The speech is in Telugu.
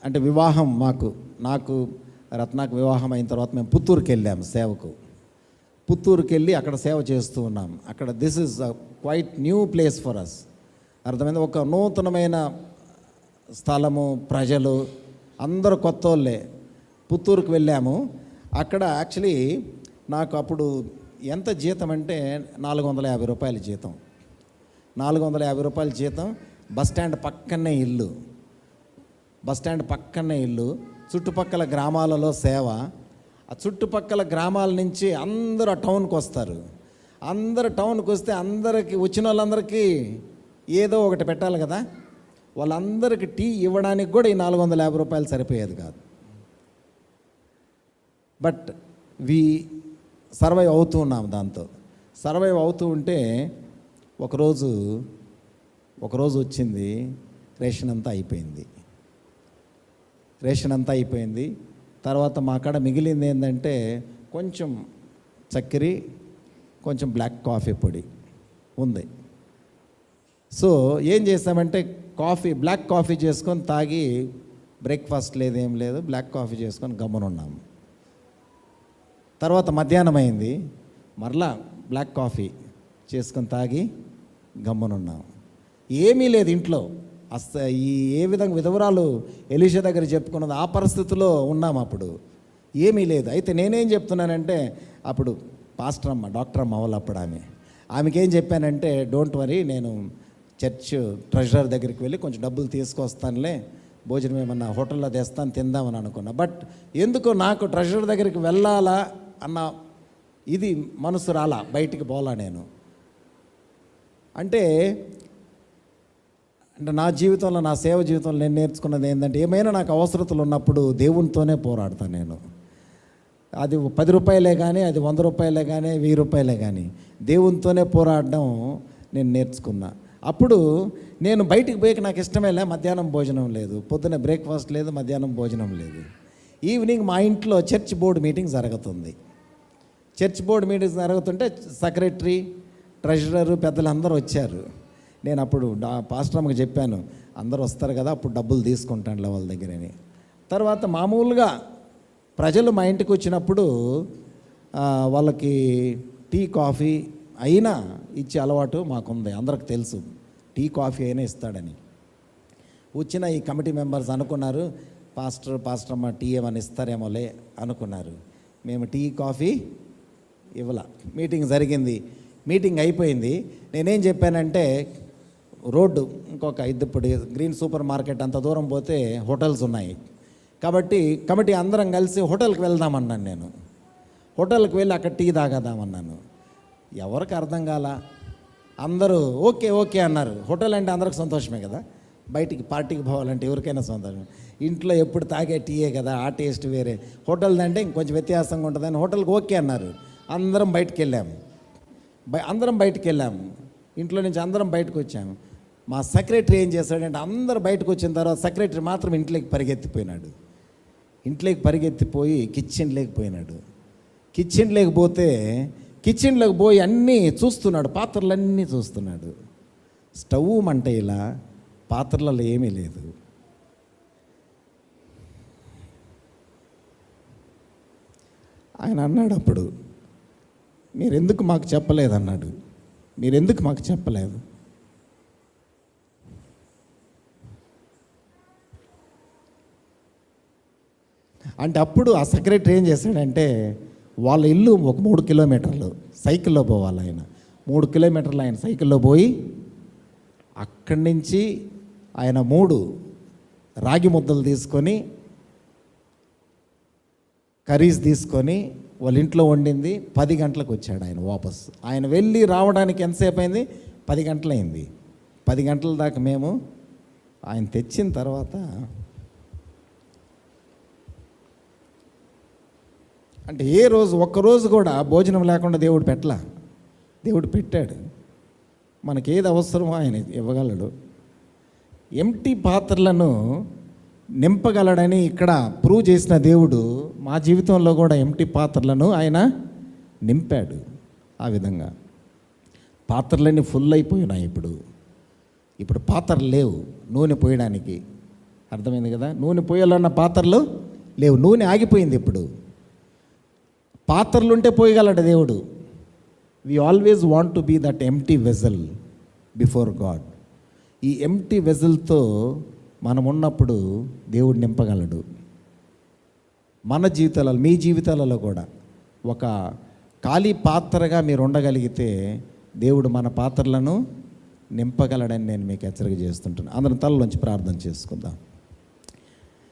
అంటే వివాహం నాకు రత్నాకు వివాహం అయిన తర్వాత మేము పుత్తూరుకి వెళ్ళాము సేవకు. పుత్తూరుకి వెళ్ళి అక్కడ సేవ చేస్తూ ఉన్నాం. అక్కడ this is quite new place for us. అర్థమైంది. ఒక నూతనమైన స్థలము, ప్రజలు అందరూ కొత్త వాళ్ళే. పుత్తూరుకు వెళ్ళాము. అక్కడ యాక్చువల్లీ నాకు అప్పుడు ఎంత జీతం అంటే 450 రూపాయల జీతం. 450 రూపాయల జీతం. బస్టాండ్ పక్కనే ఇల్లు, చుట్టుపక్కల గ్రామాలలో సేవ. ఆ చుట్టుపక్కల గ్రామాల నుంచి అందరూ టౌన్కి వస్తారు. అందరూ టౌన్కి వస్తే అందరికీ వచ్చిన వాళ్ళందరికీ ఏదో ఒకటి పెట్టాలి కదా. వాళ్ళందరికీ టీ ఇవ్వడానికి కూడా ఈ 450 రూపాయలు సరిపోయేది కాదు. బట్ సర్వైవ్ అవుతూ ఉన్నాం. దాంతో సర్వైవ్ అవుతూ ఉంటే ఒకరోజు వచ్చింది, రేషన్ అంతా అయిపోయింది. తర్వాత మా కాడ మిగిలింది ఏంటంటే కొంచెం చక్కెర, కొంచెం బ్లాక్ కాఫీ పొడి ఉంది. సో ఏం చేస్తామంటే బ్లాక్ కాఫీ చేసుకొని తాగి, బ్రేక్ఫాస్ట్ లేదు, ఏం లేదు, బ్లాక్ కాఫీ చేసుకొని గమ్మునున్నాము. తర్వాత మధ్యాహ్నం అయింది, మరలా బ్లాక్ కాఫీ చేసుకొని తాగి గమ్మునున్నాం. ఏమీ లేదు ఇంట్లో. ఏ విధంగా విధవరాలు ఎలీషా దగ్గర చెప్పుకున్నది ఆ పరిస్థితిలో ఉన్నాం. అప్పుడు ఏమీ లేదు. అయితే నేనేం చెప్తున్నానంటే, అప్పుడు పాస్టర్ అమ్మ, డాక్టర్ అమ్మ వాళ్ళు అప్పుడు ఆమెకేం చెప్పానంటే, డోంట్ వరీ, నేను చర్చ్ ట్రెజరర్ దగ్గరికి వెళ్ళి కొంచెం డబ్బులు తీసుకొస్తానులే, భోజనం ఏమన్నా హోటల్లో తెస్తాను, తిందామని అనుకున్నా. బట్ ఎందుకో నాకు ట్రెజరర్ దగ్గరికి వెళ్ళాలా అన్న ఇది మనసు రాలా, బయటికి పోలా నేను. అంటే నా జీవితంలో, నా సేవ జీవితంలో నేను నేర్చుకున్నది ఏంటంటే, ఏమైనా నాకు అవసరతలు ఉన్నప్పుడు దేవునితోనే పోరాడతాను నేను. అది 10 రూపాయలే కానీ, అది 100 రూపాయలే కానీ, 1000 రూపాయలే కానీ, దేవునితోనే పోరాడడం నేను నేర్చుకున్నా. అప్పుడు నేను బయటికి పోయి నాకు ఇష్టమేలే, మధ్యాహ్నం భోజనం లేదు, పొద్దున్న బ్రేక్ఫాస్ట్ లేదు, మధ్యాహ్నం భోజనం లేదు. ఈవినింగ్ మా ఇంట్లో చర్చ్ బోర్డు మీటింగ్ జరుగుతుంది. చర్చ్ బోర్డు మీటింగ్ జరుగుతుంటే సెక్రటరీ, ట్రెజరరు, పెద్దలు అందరూ వచ్చారు. నేను అప్పుడు పాస్టర్ అమ్మకి చెప్పాను, అందరూ వస్తారు కదా, అప్పుడు డబ్బులు తీసుకుంటానులే వాళ్ళ దగ్గరని. తర్వాత మామూలుగా ప్రజలు మా ఇంటికి వచ్చినప్పుడు వాళ్ళకి టీ, కాఫీ అయినా ఇచ్చే అలవాటు మాకుంది. అందరికి తెలుసు టీ, కాఫీ అయినా ఇస్తాడని. వచ్చిన ఈ కమిటీ మెంబర్స్ అనుకున్నారు, పాస్టర్ అమ్మ టీ ఏమైనా ఇస్తారేమోలే అనుకున్నారు. మేము టీ, కాఫీ ఇవ్వాల. మీటింగ్ జరిగింది, మీటింగ్ అయిపోయింది. నేనేం చెప్పానంటే, రోడ్డు ఇంకొక ఇప్పుడు గ్రీన్ సూపర్ మార్కెట్ అంత దూరం పోతే హోటల్స్ ఉన్నాయి కాబట్టి కమిటీ అందరం కలిసి హోటల్కి వెళ్దామన్నాను. నేను హోటల్కి వెళ్ళి అక్కడ టీ తాగదామన్నాను. ఎవరికి అర్థం కాల, అందరూ ఓకే అన్నారు. హోటల్ అంటే అందరికి సంతోషమే కదా, బయటికి పార్టీకి పోవాలంటే ఎవరికైనా సంతోషం. ఇంట్లో ఎప్పుడు తాగే టీయే కదా, ఆ టేస్ట్ వేరే. హోటల్ అంటే ఇంకొంచెం వ్యత్యాసంగా ఉంటుందని హోటల్కి ఓకే అన్నారు. అందరం బయటికి వెళ్ళాము. ఇంట్లో నుంచి అందరం బయటకు వచ్చాము. మా సెక్రటరీ ఏం చేశాడంటే, అందరు బయటకు వచ్చిన తర్వాత సెక్రటరీ మాత్రం ఇంట్లోకి పరిగెత్తిపోయి కిచెన్లోకి పోయి అన్నీ చూస్తున్నాడు, పాత్రలన్నీ చూస్తున్నాడు. స్టవ్ మంట, ఇలా పాత్రలలో ఏమీ లేదు. ఆయన అన్నాడు అప్పుడు, మీరెందుకు మాకు చెప్పలేదన్నాడు. మీరెందుకు మాకు చెప్పలేదు? అంటే అప్పుడు ఆ సెక్రటరీ ఏం చేశాడంటే, వాళ్ళ ఇల్లు ఒక 3 కిలోమీటర్లు సైకిల్లో పోవాలి. ఆయన 3 కిలోమీటర్లు ఆయన సైకిల్లో పోయి, అక్కడి నుంచి ఆయన 3 రాగి ముద్దలు తీసుకొని, కర్రీస్ తీసుకొని వాళ్ళ ఇంట్లో వండింది 10 గంటలకు వచ్చాడు ఆయన వాపస్. ఆయన వెళ్ళి రావడానికి ఎంతసేపు అయింది? 10 గంటలైంది. 10 గంటల దాకా మేము ఆయన తెచ్చిన తర్వాత అంటే ఒక్కరోజు కూడా భోజనం లేకుండా దేవుడు పెట్టాడు. మనకి ఏది అవసరమో ఆయన ఇవ్వగలడు. ఎంటీ పాత్రలను నింపగలడని ఇక్కడ ప్రూవ్ చేసిన దేవుడు మా జీవితంలో కూడా ఎంటీ పాత్రలను ఆయన నింపాడు. ఆ విధంగా పాత్రలన్నీ ఫుల్ అయిపోయినాయి. ఇప్పుడు పాత్రలు లేవు నూనె పోయడానికి. అర్థమైంది కదా? నూనె పోయాలన్న పాత్రలు లేవు, నూనె ఆగిపోయింది. ఇప్పుడు పాత్రలుంటే పోయగలడు దేవుడు. We always want to be that empty vessel before God. ఈ ఎంప్టీ వెజల్తో మనం ఉన్నప్పుడు దేవుడు నింపగలడు. మన జీవితాలలో, మీ జీవితాలలో కూడా ఒక ఖాళీ పాత్రగా మీరు ఉండగలిగితే దేవుడు మన పాత్రలను నింపగలడని నేను మీకు హెచ్చరిక చేస్తుంటాను. అందరం తలలోంచి ప్రార్థన చేసుకుందాం.